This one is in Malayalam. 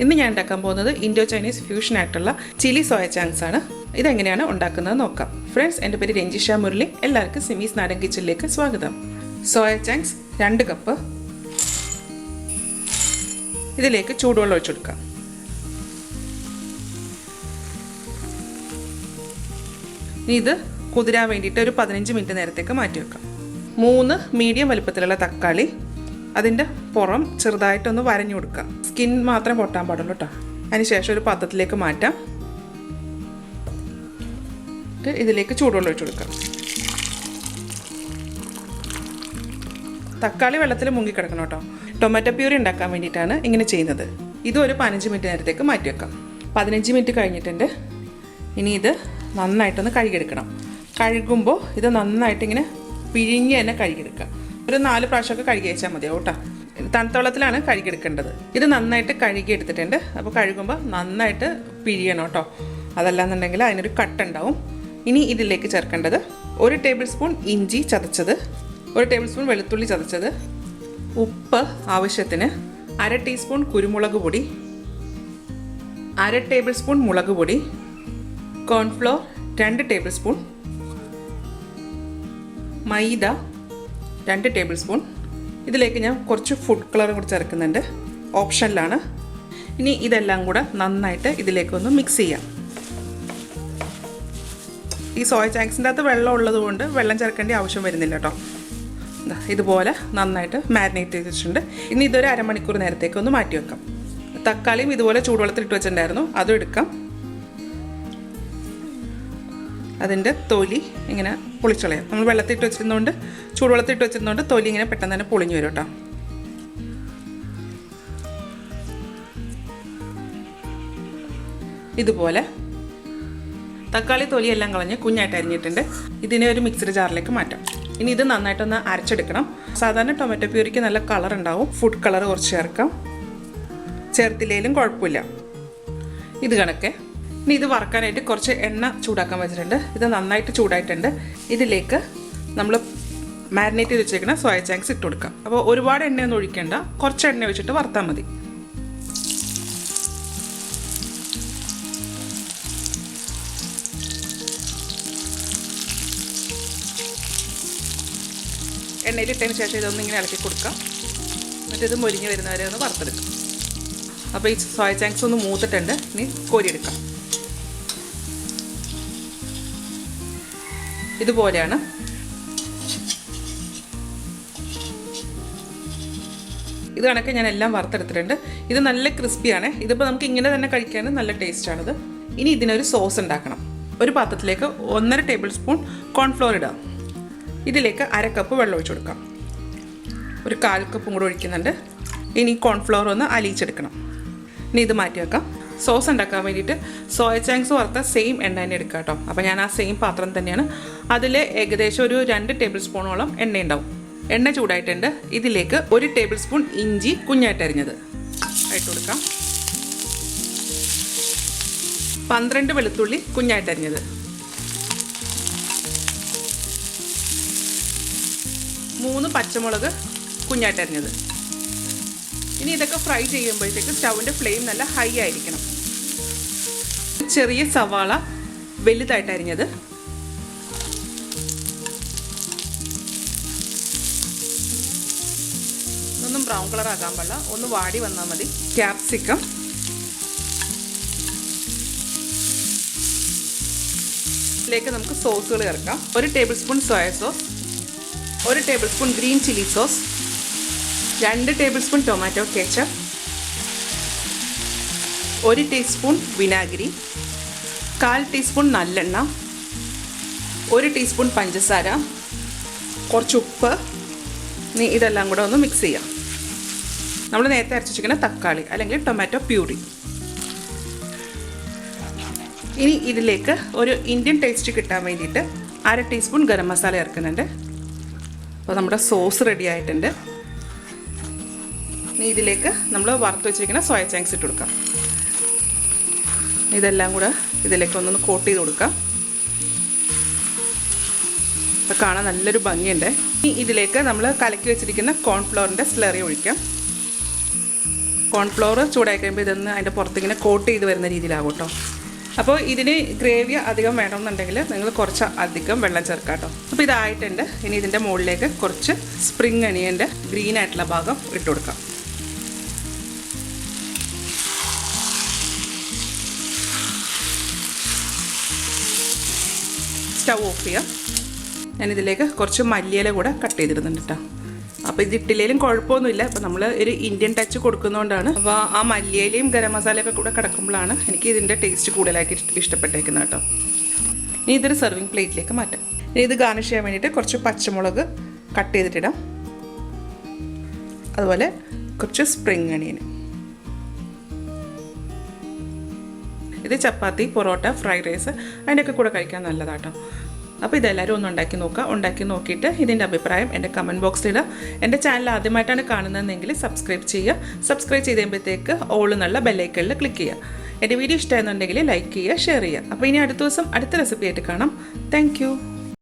ഇന്ന് ഞാൻ ഉണ്ടാക്കാൻ പോകുന്നത് ഇൻഡോ-ചൈനീസ് ഫ്യൂഷൻ ആയിട്ടുള്ള ചില്ലി സോയ ചങ്ക്സ് ആണ്. ഇതെങ്ങനെയാണ് ഉണ്ടാക്കുന്നത് നോക്കാം. ഫ്രണ്ട്സ്, എൻ്റെ പേര് രഞ്ജിഷ മുരളി. എല്ലാവർക്കും സിമീസ് നാടൻ കിച്ചണിലേക്ക് സ്വാഗതം. Soya chunks 2 cup. ഇതിലേക്ക് ചൂടുവെള്ളം ഒഴിച്ചു കൊടുക്കാം. ഇനി ഇത് കുതിരാൻ വേണ്ടിയിട്ട് ഒരു 15 മിനിറ്റ് നേരത്തേക്ക് മാറ്റി വെക്കാം. 3 മീഡിയം വലുപ്പത്തിലുള്ള തക്കാളി, അതിൻ്റെ പുറം ചെറുതായിട്ടൊന്ന് വരഞ്ഞു കൊടുക്കുക. സ്കിൻ മാത്രം പൊട്ടാൻ പാടുള്ളൂ കേട്ടോ. അതിനുശേഷം ഒരു പാത്രത്തിലേക്ക് മാറ്റാം. ഇതിലേക്ക് ചൂടുവെള്ളം ഒഴിച്ചു കൊടുക്കാം. തക്കാളി വെള്ളത്തിൽ മുങ്ങിക്കിടക്കണം കേട്ടോ. ടൊമാറ്റോ പ്യൂറി ഉണ്ടാക്കാൻ വേണ്ടിയിട്ടാണ് ഇങ്ങനെ ചെയ്യുന്നത്. ഇത് ഒരു 15 മിനിറ്റ് നേരത്തേക്ക് മാറ്റി വെക്കാം. 15 മിനിറ്റ് കഴിഞ്ഞിട്ടുണ്ട്. ഇനി ഇത് നന്നായിട്ടൊന്ന് കഴുകിയെടുക്കണം. കഴുകുമ്പോൾ ഇത് നന്നായിട്ട് ഇങ്ങനെ പിഴിഞ്ഞ് തന്നെ കഴുകിയെടുക്കുക. ഒരു 4 പ്രാവശ്യമൊക്കെ കഴുകി വെച്ചാൽ മതിയാവും കേട്ടോ. തണുത്ത വെള്ളത്തിലാണ് കഴുകിയെടുക്കേണ്ടത്. ഇത് നന്നായിട്ട് കഴുകി എടുത്തിട്ടുണ്ട്. അപ്പോൾ കഴുകുമ്പോൾ നന്നായിട്ട് പിഴിയണം കേട്ടോ. അതല്ലാന്നുണ്ടെങ്കിൽ അതിനൊരു കട്ടുണ്ടാവും. ഇനി ഇതിലേക്ക് ചേർക്കേണ്ടത് 1 ടേബിൾ സ്പൂൺ ഇഞ്ചി ചതച്ചത്, 1 ടേബിൾ സ്പൂൺ വെളുത്തുള്ളി ചതച്ചത്, ഉപ്പ് ആവശ്യത്തിന്, 1/2 ടീസ്പൂൺ കുരുമുളക് പൊടി, 1/2 ടേബിൾ സ്പൂൺ മുളക് പൊടി, കോൺഫ്ലോർ 2 ടേബിൾ സ്പൂൺ, മൈദ 2 ടേബിൾ സ്പൂൺ. ഇതിലേക്ക് ഞാൻ കുറച്ച് ഫുഡ് കളറും കൂടി ചേർക്കുന്നുണ്ട്, ഓപ്ഷനിലാണ്. ഇനി ഇതെല്ലാം കൂടെ നന്നായിട്ട് ഇതിലേക്കൊന്ന് മിക്സ് ചെയ്യാം. ഈ സോയ ചങ്ക്സിൻ്റെ അകത്ത് വെള്ളം ഉള്ളതുകൊണ്ട് വെള്ളം ചേർക്കേണ്ട ആവശ്യം വരുന്നില്ല കേട്ടോ. ഇതുപോലെ നന്നായിട്ട് മാരിനേറ്റ് ചെയ്ത് വെച്ചിട്ടുണ്ട്. ഇനി ഇതൊരു അരമണിക്കൂർ നേരത്തേക്ക് ഒന്ന് മാറ്റി വെക്കാം. തക്കാളിയും ഇതുപോലെ ചൂടുവെള്ളത്തിൽ ഇട്ട് വെച്ചിട്ടുണ്ടായിരുന്നു, അതും എടുക്കാം. അതിൻ്റെ തൊലി ഇങ്ങനെ പൊളിച്ചളയാം. നമ്മൾ വെള്ളത്തിട്ട് വെച്ചിരുന്നതുകൊണ്ട്, ചൂടുവെള്ളത്തിട്ട് വെച്ചിരുന്നതുകൊണ്ട് തൊലി ഇങ്ങനെ പെട്ടെന്ന് തന്നെ പൊളിഞ്ഞു വരും കേട്ടോ. ഇതുപോലെ തക്കാളി തൊലിയെല്ലാം കളഞ്ഞ് കുഞ്ഞായിട്ട് അരിഞ്ഞിട്ടുണ്ട്. ഇതിനെ ഒരു മിക്സഡ് ജാറിലേക്ക് മാറ്റാം. ഇനി ഇത് നന്നായിട്ടൊന്ന് അരച്ചെടുക്കണം. സാധാരണ ടൊമാറ്റോ പ്യൂരിക്ക് നല്ല കളർ ഉണ്ടാവും. ഫുഡ് കളർ കുറച്ച് ചേർക്കാം, ചേർത്തില്ലെങ്കിലും കുഴപ്പമില്ല. ഇത് കണക്കെ. ഇനി ഇത് വറക്കാനായിട്ട് കുറച്ച് എണ്ണ ചൂടാക്കാൻ വെച്ചിട്ടുണ്ട്. ഇത് നന്നായിട്ട് ചൂടായിട്ടുണ്ട്. ഇതിലേക്ക് നമ്മൾ മാരിനേറ്റ് ചെയ്ത് വെച്ചേക്കുന്ന സോയ ചങ്ക്സ് ഇട്ട് കൊടുക്കാം. അപ്പോൾ ഒരുപാട് എണ്ണയൊന്നും ഒഴിക്കേണ്ട, കുറച്ച് എണ്ണ ഒഴിച്ചിട്ട് വറുത്താൽ മതി. എണ്ണയിലിട്ടതിന് ശേഷം ഇതൊന്നും ഇങ്ങനെ ഇളക്കി കൊടുക്കാം. എന്നിട്ട് ഇത് മൊരിഞ്ഞ് വരുന്നവരെ ഒന്ന് വറുത്തെടുക്കാം. അപ്പോൾ ഈ സോയ ചങ്ക്സ് ഒന്ന് മൂത്തിട്ടുണ്ട്. ഇനി കോരിയെടുക്കാം. ഇതുപോലെയാണ്. ഇത് കണക്ക് ഞാൻ എല്ലാം വറുത്തെടുത്തിട്ടുണ്ട്. ഇത് നല്ല ക്രിസ്പിയാണ്. ഇതിപ്പോൾ നമുക്ക് ഇങ്ങനെ തന്നെ കഴിക്കാനും നല്ല ടേസ്റ്റാണിത്. ഇനി ഇതിനൊരു സോസ് ഉണ്ടാക്കണം. ഒരു പാത്രത്തിലേക്ക് 1.5 ടേബിൾ സ്പൂൺ കോൺഫ്ലോർ ഇടാം. ഇതിലേക്ക് 1/2 കപ്പ് വെള്ളം ഒഴിച്ചു കൊടുക്കാം. ഒരു 1/4 കപ്പും കൂടെ ഒഴിക്കുന്നുണ്ട്. ഇനി കോൺഫ്ലോർ ഒന്ന് അലിയിച്ചെടുക്കണം. ഇനി ഇത് മാറ്റി വെക്കാം. സോസ് ഉണ്ടാക്കാൻ വേണ്ടിയിട്ട് സോയ ചങ്ക്സ് വറുത്ത സെയിം എണ്ണ തന്നെ എടുക്കുക കേട്ടോ. അപ്പോൾ ഞാൻ ആ സെയിം പാത്രം തന്നെയാണ്. അതിൽ ഏകദേശം ഒരു 2 ടേബിൾ സ്പൂണോളം എണ്ണ ഉണ്ടാവും. എണ്ണ ചൂടായിട്ടുണ്ട്. ഇതിലേക്ക് 1 ടേബിൾ സ്പൂൺ ഇഞ്ചി കുഞ്ഞായിട്ട് അരിഞ്ഞത് ഇട്ട് കൊടുക്കാം. 12 വെളുത്തുള്ളി കുഞ്ഞായിട്ട് അരിഞ്ഞത്, 3 പച്ചമുളക് കുഞ്ഞായിട്ട് അരിഞ്ഞത്. ഇനി ഇതൊക്കെ ഫ്രൈ ചെയ്യുമ്പോഴത്തേക്ക് സ്റ്റൗവിൻ്റെ ഫ്ലെയിം നല്ല ഹൈ ആയിരിക്കണം. ചെറിയ സവാള വലുതായിട്ട് അരിഞ്ഞത്, ഒന്നും ബ്രൗൺ കളർ ആകാൻ പാടില്ല, ഒന്ന് വാടി വന്നാൽ മതി. ക്യാപ്സിക്കം, ഇതിലേക്ക് നമുക്ക് സോസുകൾ ചേർക്കാം. 1 table spoon soya sauce, 1 table spoon green chilli sauce, 2 table spoon tomato ketchup, 1 teaspoon വിനാഗിരി, 1/4 ടീസ്പൂൺ നല്ലെണ്ണ, 1 ടീസ്പൂൺ പഞ്ചസാര, കുറച്ച് ഉപ്പ്. ഇനി ഇതെല്ലാം കൂടെ ഒന്ന് മിക്സ് ചെയ്യാം. നമ്മൾ നേരത്തെ അരച്ച് വെച്ചിരിക്കുന്ന തക്കാളി അല്ലെങ്കിൽ ടൊമാറ്റോ പ്യൂറി. ഇനി ഇതിലേക്ക് ഒരു ഇന്ത്യൻ ടേസ്റ്റ് കിട്ടാൻ വേണ്ടിയിട്ട് 1/2 ടീസ്പൂൺ ഗരം മസാല ചേർക്കുന്നുണ്ട്. അപ്പോൾ നമ്മുടെ സോസ് റെഡി ആയിട്ടുണ്ട്. ഇനി ഇതിലേക്ക് നമ്മൾ വറുത്ത് വെച്ചിരിക്കുന്ന സോയ ചങ്ക്സ് ഇട്ട് കൊടുക്കാം. ഇതെല്ലാം കൂടെ ഇതിലേക്ക് ഒന്നൊന്ന് കോട്ട് ചെയ്ത് കൊടുക്കാം. അപ്പോൾ കാണാൻ നല്ലൊരു ഭംഗിയുണ്ട്. ഇനി ഇതിലേക്ക് നമ്മൾ കലക്കി വെച്ചിരിക്കുന്ന കോൺഫ്ലോറിൻ്റെ സ്ലറി ഒഴിക്കാം. കോൺഫ്ലോർ ചൂടായി കഴിയുമ്പോൾ ഇതൊന്ന് അതിൻ്റെ പുറത്തിങ്ങനെ കോട്ട് ചെയ്ത് വരുന്ന രീതിയിലാകും കേട്ടോ. അപ്പോൾ ഇതിന് ഗ്രേവി അധികം വേണമെന്നുണ്ടെങ്കിൽ നിങ്ങൾ കുറച്ച് അധികം വെള്ളം ചേർക്കാം കേട്ടോ. അപ്പോൾ ഇതായിട്ടുണ്ട്. ഇനി ഇതിൻ്റെ മുകളിലേക്ക് കുറച്ച് സ്പ്രിംഗ് അനിയൻ്റെ ഗ്രീൻ ആയിട്ടുള്ള ഭാഗം ഇട്ട് കൊടുക്കാം. സ്റ്റവ് ഓഫ് ചെയ്യാം. ഞാനിതിലേക്ക് കുറച്ച് മല്ലിയില കൂടെ കട്ട് ചെയ്തിരുന്നുണ്ട് കേട്ടോ. അപ്പോൾ ഇത് ഇട്ടില്ലേലും കുഴപ്പമൊന്നുമില്ല. അപ്പോൾ നമ്മൾ ഒരു ഇന്ത്യൻ ടച്ച് കൊടുക്കുന്നതുകൊണ്ടാണ്. അപ്പോൾ ആ മല്ലിയിലയും ഗരം മസാലയൊക്കെ കൂടെ കിടക്കുമ്പോഴാണ് എനിക്ക് ഇതിൻ്റെ ടേസ്റ്റ് കൂടുതലായിട്ട് ഇഷ്ടപ്പെട്ടേക്കുന്നത് കേട്ടോ. ഇനി ഇതൊരു സെർവിങ് പ്ലേറ്റിലേക്ക് മാറ്റാം. ഇനി ഇത് ഗാർണിഷ് ചെയ്യാൻ വേണ്ടിയിട്ട് കുറച്ച് പച്ചമുളക് കട്ട് ചെയ്തിട്ടിടാം. അതുപോലെ കുറച്ച് സ്പ്രിംഗ് അണിയൻ. ഇത് ചപ്പാത്തി, പൊറോട്ട, ഫ്രൈഡ് റൈസ് അതിൻ്റെയൊക്കെ കൂടെ കഴിക്കാൻ നല്ലതാട്ടോ. അപ്പോൾ ഇതെല്ലാവരും ഒന്ന് ഉണ്ടാക്കി നോക്കുക. ഉണ്ടാക്കി നോക്കിയിട്ട് ഇതിൻ്റെ അഭിപ്രായം എൻ്റെ കമൻറ്റ് ബോക്സിലിടുക. എൻ്റെ ചാനൽ ആദ്യമായിട്ടാണ് കാണുന്നതെങ്കിൽ സബ്സ്ക്രൈബ് ചെയ്യുക. സബ്സ്ക്രൈബ് ചെയ്ത് കഴിയുമ്പോഴത്തേക്ക് ഓൾ എന്നുള്ള ബെല്ലൈക്കണിൽ ക്ലിക്ക് ചെയ്യുക. എൻ്റെ വീഡിയോ ഇഷ്ടമായെന്നുണ്ടെങ്കിൽ ലൈക്ക് ചെയ്യുക, ഷെയർ ചെയ്യുക. അപ്പോൾ ഇനി അടുത്ത ദിവസം അടുത്ത റെസിപ്പി ആയിട്ട് കാണാം. താങ്ക്